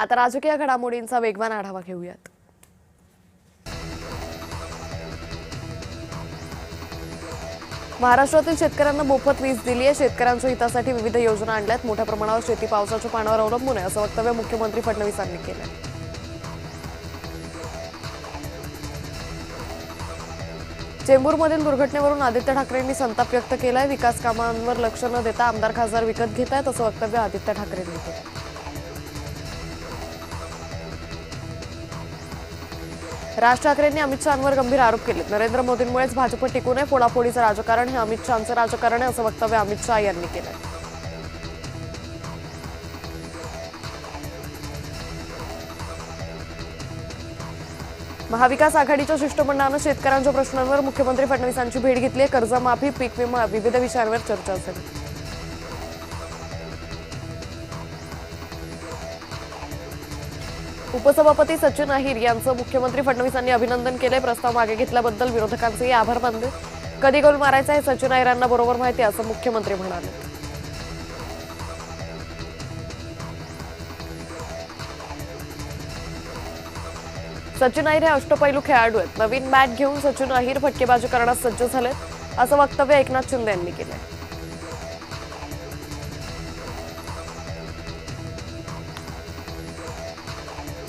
आता राजकीय घडामोडींचा वेगवान आढावा घेऊयात। महाराष्ट्रातील शेतकऱ्यांना मोफत वीज दिली आहे। शेतकऱ्यांच्या हितासाठी विविध योजना आणल्यात। मोठ्या प्रमाणावर शेती पावसाच्या पाण्यावर अवलंबून आहे, असं वक्तव्य मुख्यमंत्री फडणवीसांनी केलं। चेंबूरमधील दुर्घटनेवरून आदित्य ठाकरेंनी संताप व्यक्त केलाय। विकास कामांवर लक्ष न देता आमदार खासदार विकत घेत आहेत, असं वक्तव्य आदित्य ठाकरेंनी केलं। राज ठाकरेंनी अमित शहांवर गंभीर आरोप केले। नरेंद्र मोदींमुळेच भाजप टिकू नये, फोडाफोडीचं राजकारण हे अमित शहांचं राजकारण आहे, असं वक्तव्य अमित शहा यांनी केलंय। महाविकास आघाडीच्या शिष्टमंडळानं शेतकऱ्यांच्या प्रश्नांवर मुख्यमंत्री फडणवीसांची भेट घेतली आहे। कर्जमाफी, पीक विमा, विविध विषयांवर चर्चा झाली। उपसभापती सचिन अहिर यांचं मुख्यमंत्री फडणवीसांनी अभिनंदन केले। प्रस्ताव मागे घेतल्याबद्दल विरोधकांचेही आभार मानले। कधी गोल मारायचा हे सचिन अहिर यांना बरोबर माहिती, असं मुख्यमंत्री म्हणाले। सचिन अहिर हे अष्टपैलू खेळाडू आहेत। नवीन बॅट घेऊन सचिन अहिर फटकेबाजी करण्यास सज्ज झाले, असं वक्तव्य एकनाथ शिंदे यांनी केलं।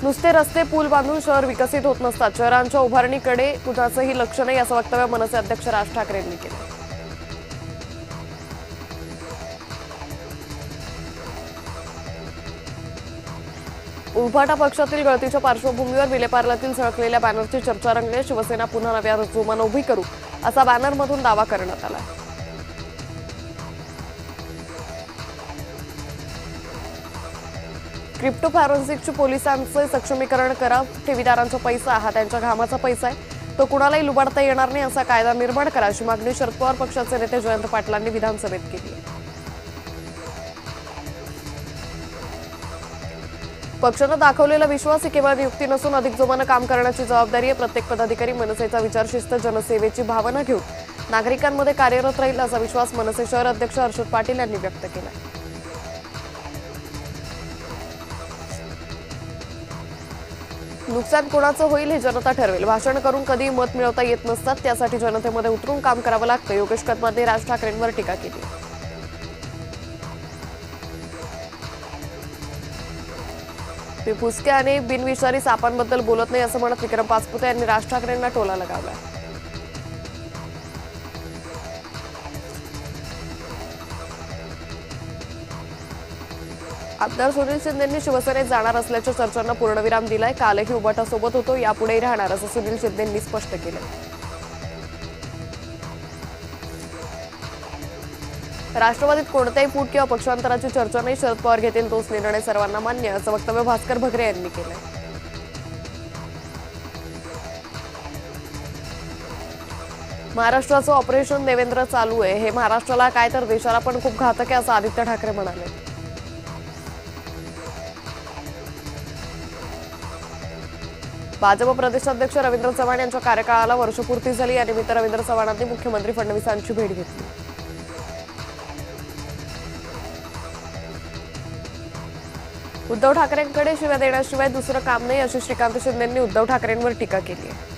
नुसते रस्ते पूल बांधून शहर विकसित होत नसतात, शहरांच्या उभारणीकडे कुणाचंही लक्ष नाही, असं वक्तव्य मनसे अध्यक्ष राज ठाकरे यांनी केलं। उभाटा पक्षातील गळतीच्या पार्श्वभूमीवर विलेपार्ल्यातील झळकलेल्या बॅनरची चर्चा रंगली। शिवसेना पुन्हा नव्या जोमानं उभी करू, असा बॅनरमधून दावा करण्यात आला। क्रिप्टो फॉरेन्सिकची पोलिसांचे सक्षमीकरण करा। ठेवीदारांचा पैसा हा त्यांच्या घामाचा पैसा आहे, तो कुणालाही लुबाडता येणार नाही, असा कायदा निर्माण करा, अशी मागणी शरद पवार पक्षाचे नेते जयंत पाटलांनी विधानसभेत केली आहे। पक्षानं दाखवलेला विश्वास ही केवळ नियुक्ती नसून अधिक जोमानं काम करण्याची जबाबदारी आहे। प्रत्येक पदाधिकारी मनसेचा विचारशिस्त, जनसेवेची भावना घेऊन नागरिकांमध्ये कार्यरत राहील, असा विश्वास मनसे शहर अध्यक्ष हर्षद पाटील यांनी व्यक्त केला। नुकसान कोणाचं होईल हे जनता ठरवेल। भाषण करून कधी मत मिळवता येत नसतात, त्यासाठी जनतेमध्ये उतरून काम करावं लागतं। योगेश कदमांनी राज ठाकरेंवर टीका केली। मी फुसके आणि बिनविषारी सापांबद्दल बोलत नाही, असं म्हणत विक्रम पाचपुते यांनी राज ठाकरेंना टोला लगावला। आमदार सुनील शिंदेंनी शिवसेनेत जाणार असल्याच्या चर्चांना पूर्णविराम दिलाय। कालही उभाटासोबत होतो, यापुढेही राहणार, असं सुनील शिंदेंनी स्पष्ट केलं। राष्ट्रवादीत कोणत्याही फूट किंवा पक्षांतराची चर्चा नाही, शरद पवार घेतील तोच निर्णय सर्वांना मान्य, असं वक्तव्य भास्कर भगरे यांनी केलंय। महाराष्ट्राचं ऑपरेशन देवेंद्र चालू आहे, हे महाराष्ट्राला काय तर देशाला पण खूप घातक आहे, असं आदित्य ठाकरे म्हणाले। भाजप प्रदेशाध्यक्ष रवींद्र चव्हाण यांच्या कार्यकाळाला वर्षपूर्ती झाली, यानिमित्त रवींद्र चव्हाणांनी मुख्यमंत्री फडणवीसांची भेट घेतली। उद्धव ठाकरेंकडे शिव्या देण्याशिवाय दुसरं काम नाही, अशी श्रीकांत शिंदेंनी उद्धव ठाकरेंवर टीका केली आहे।